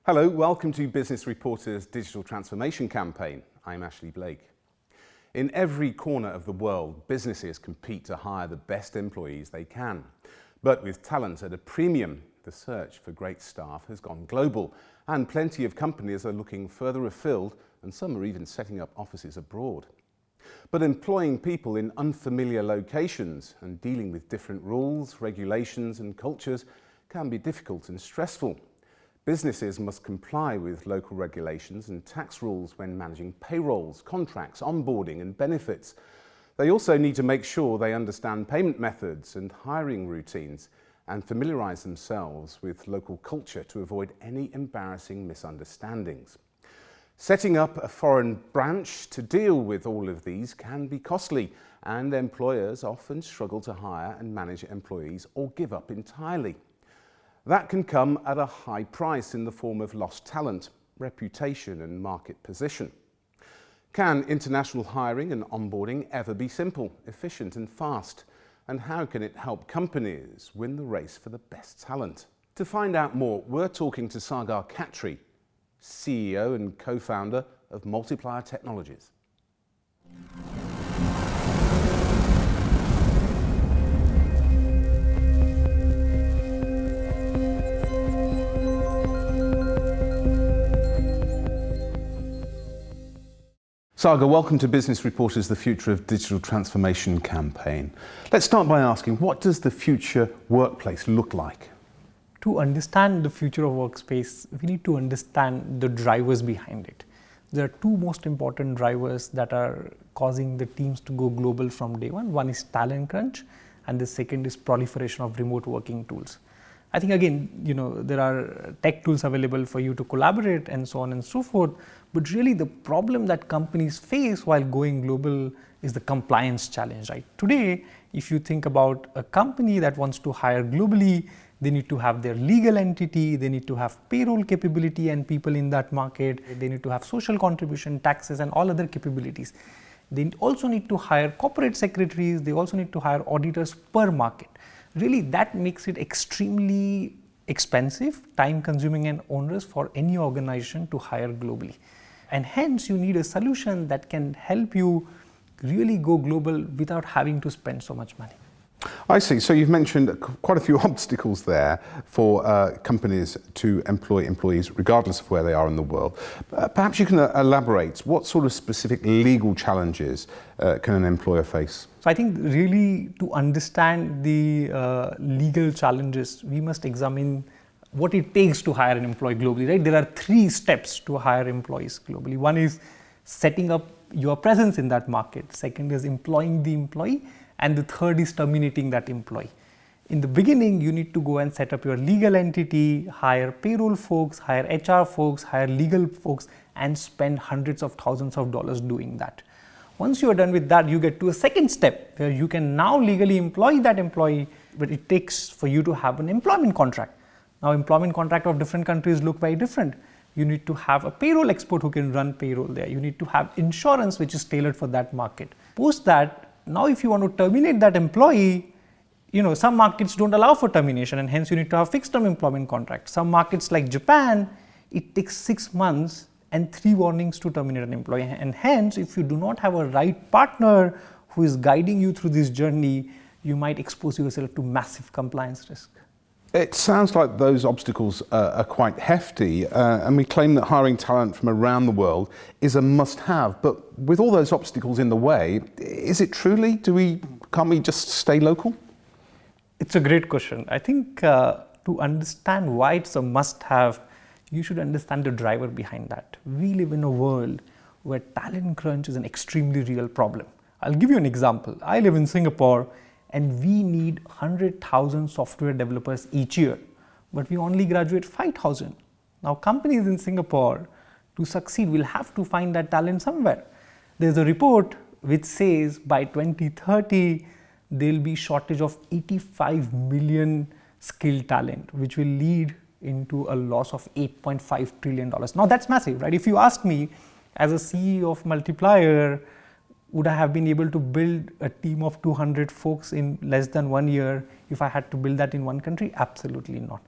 Hello, welcome to Business Reporter's Digital Transformation Campaign. I'm Ashley Blake. In every corner of the world, businesses compete to hire the best employees they can. But with talent at a premium, the search for great staff has gone global, and plenty of companies are looking further afield, and some are even setting up offices abroad. But employing people in unfamiliar locations and dealing with different rules, regulations and cultures can be difficult and stressful. Businesses must comply with local regulations and tax rules when managing payrolls, contracts, onboarding and benefits. They also need to make sure they understand payment methods and hiring routines and familiarise themselves with local culture to avoid any embarrassing misunderstandings. Setting up a foreign branch to deal with all of these can be costly, and employers often struggle to hire and manage employees or give up entirely. That can come at a high price in the form of lost talent, reputation and market position. Can international hiring and onboarding ever be simple, efficient and fast? And how can it help companies win the race for the best talent? To find out more, we're talking to Sagar Khatri, CEO and co-founder of Multiplier Technologies. Sagar, welcome to Business Reporter's The Future of Digital Transformation campaign. Let's start by asking, what does the future workplace look like? To understand the future of workspace, we need to understand the drivers behind it. There are two most important drivers that are causing the teams to go global from day one. One is talent crunch, and the second is proliferation of remote working tools. I think again, there are tech tools available for you to collaborate and so on and so forth, but really the problem that companies face while going global is the compliance challenge, right? Today, if you think about a company that wants to hire globally, they need to have their legal entity, they need to have payroll capability and people in that market, they need to have social contribution, taxes and all other capabilities. They also need to hire corporate secretaries, they also need to hire auditors per market. Really, that makes it extremely expensive, time consuming and onerous for any organization to hire globally. And hence you need a solution that can help you really go global without having to spend so much money. I see. So you've mentioned quite a few obstacles there for companies to employ employees regardless of where they are in the world. Perhaps you can elaborate. What sort of specific legal challenges can an employer face? So I think really to understand the legal challenges, we must examine what it takes to hire an employee globally, right? There are 3 steps to hire employees globally. One is setting up your presence in that market. Second is employing the employee. And the third is terminating that employee. In the beginning, you need to go and set up your legal entity, hire payroll folks, hire HR folks, hire legal folks, and spend hundreds of thousands of dollars doing that. Once you are done with that, you get to a second step where you can now legally employ that employee, but it takes for you to have an employment contract. Now, employment contract of different countries look very different. You need to have a payroll expert who can run payroll there. You need to have insurance which is tailored for that market. Post that, now if you want to terminate that employee, some markets don't allow for termination and hence you need to have fixed term employment contract. Some markets like Japan, it takes 6 months and 3 warnings to terminate an employee. And hence, if you do not have a right partner who is guiding you through this journey, you might expose yourself to massive compliance risk. It sounds like those obstacles are quite hefty, and we claim that hiring talent from around the world is a must-have. But with all those obstacles in the way, is it truly? Can't we just stay local? It's a great question. I think to understand why it's a must-have, you should understand the driver behind that. We live in a world where talent crunch is an extremely real problem. I'll give you an example. I live in Singapore, and we need 100,000 software developers each year, but we only graduate 5,000. Now, companies in Singapore, to succeed, will have to find that talent somewhere. There's a report which says by 2030, there'll be shortage of 85 million skilled talent, which will lead into a loss of $8.5 trillion. Now, that's massive, right? If you ask me, as a CEO of Multiplier, would I have been able to build a team of 200 folks in less than 1 year if I had to build that in one country? Absolutely not.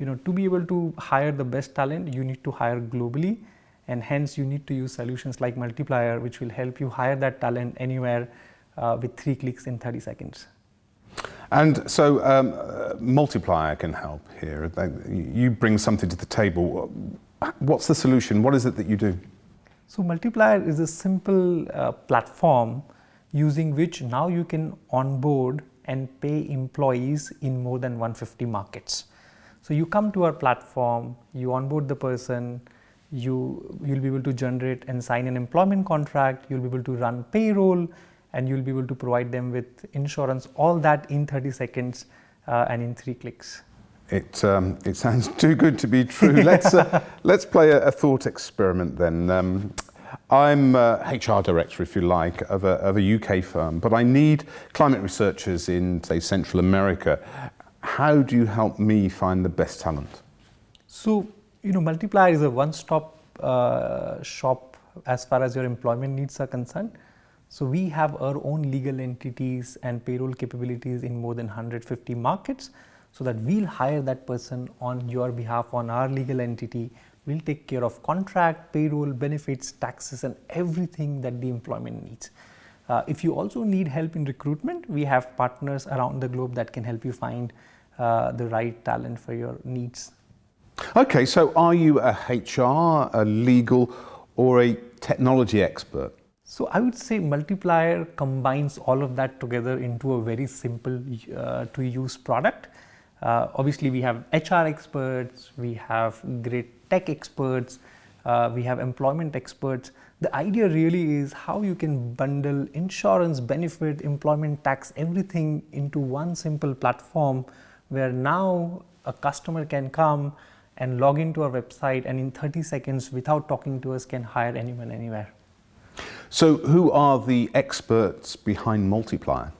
To be able to hire the best talent, you need to hire globally, and hence you need to use solutions like Multiplier, which will help you hire that talent anywhere with 3 clicks in 30 seconds. And so Multiplier can help here. You bring something to the table. What's the solution? What is it that you do? So Multiplier is a simple platform using which now you can onboard and pay employees in more than 150 markets. So you come to our platform, you onboard the person, you'll be able to generate and sign an employment contract, you'll be able to run payroll, and you'll be able to provide them with insurance, all that in 30 seconds and in 3 clicks. It sounds too good to be true. Let's play a thought experiment then. I'm HR director, if you like, of a UK firm, but I need climate researchers in, say, Central America. How do you help me find the best talent? So, Multiplier is a one-stop shop as far as your employment needs are concerned. So we have our own legal entities and payroll capabilities in more than 150 markets, so that we'll hire that person on your behalf on our legal entity. We'll take care of contract, payroll, benefits, taxes, and everything that the employment needs. If you also need help in recruitment, we have partners around the globe that can help you find the right talent for your needs. Okay, so are you a HR, a legal, or a technology expert? So I would say Multiplier combines all of that together into a very simple to use product. Obviously, we have HR experts, we have great tech experts, we have employment experts. The idea really is how you can bundle insurance, benefit, employment tax, everything into one simple platform, where now a customer can come and log into our website and in 30 seconds, without talking to us, can hire anyone, anywhere. So who are the experts behind Multiplier?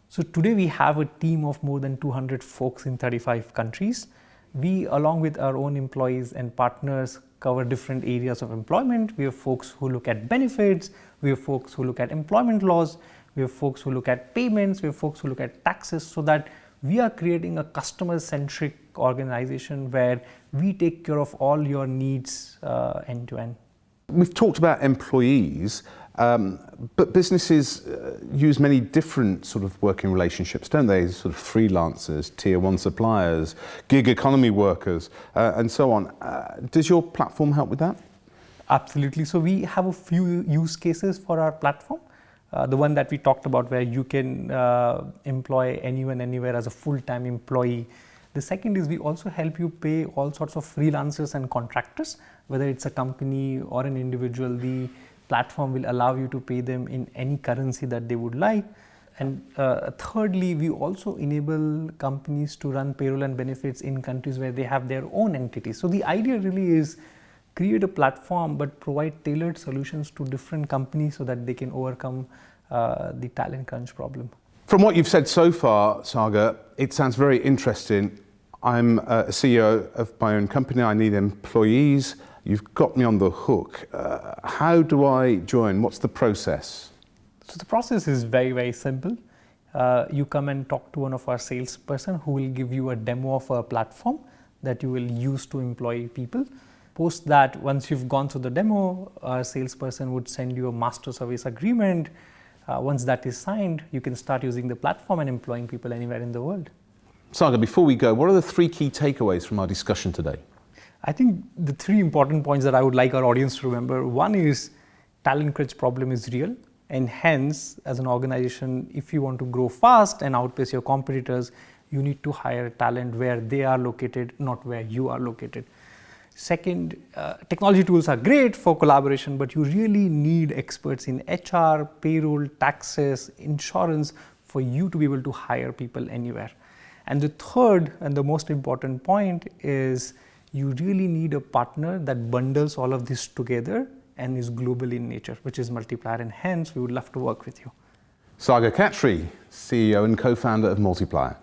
So today we have a team of more than 200 folks in 35 countries. We, along with our own employees and partners, cover different areas of employment. We have folks who look at benefits, we have folks who look at employment laws, we have folks who look at payments, we have folks who look at taxes, so that we are creating a customer-centric organization where we take care of all your needs end to end. We've talked about employees, but businesses use many different sort of working relationships, don't they? Sort of freelancers, tier 1 suppliers, gig economy workers, and so on. Does your platform help with that? Absolutely. So we have a few use cases for our platform. The one that we talked about, where you can employ anyone, anywhere as a full-time employee. The second is we also help you pay all sorts of freelancers and contractors, whether it's a company or an individual. The platform will allow you to pay them in any currency that they would like. And thirdly, we also enable companies to run payroll and benefits in countries where they have their own entities. So the idea really is create a platform but provide tailored solutions to different companies so that they can overcome the talent crunch problem. From what you've said so far, Sagar, it sounds very interesting. I'm a CEO of my own company. I need employees. You've got me on the hook. How do I join? What's the process? So the process is very, very simple. You come and talk to one of our salesperson who will give you a demo of our platform that you will use to employ people. Post that, once you've gone through the demo, our salesperson would send you a master service agreement. Once that is signed, you can start using the platform and employing people anywhere in the world. Sagar, before we go, what are the 3 key takeaways from our discussion today? I think the 3 important points that I would like our audience to remember. One is talent crunch problem is real, and hence, as an organization, if you want to grow fast and outpace your competitors, you need to hire talent where they are located, not where you are located. Second, technology tools are great for collaboration, but you really need experts in HR, payroll, taxes, insurance for you to be able to hire people anywhere. And the third and the most important point is you really need a partner that bundles all of this together and is global in nature, which is Multiplier, and hence we would love to work with you. Sagar Khatri, CEO and co-founder of Multiplier.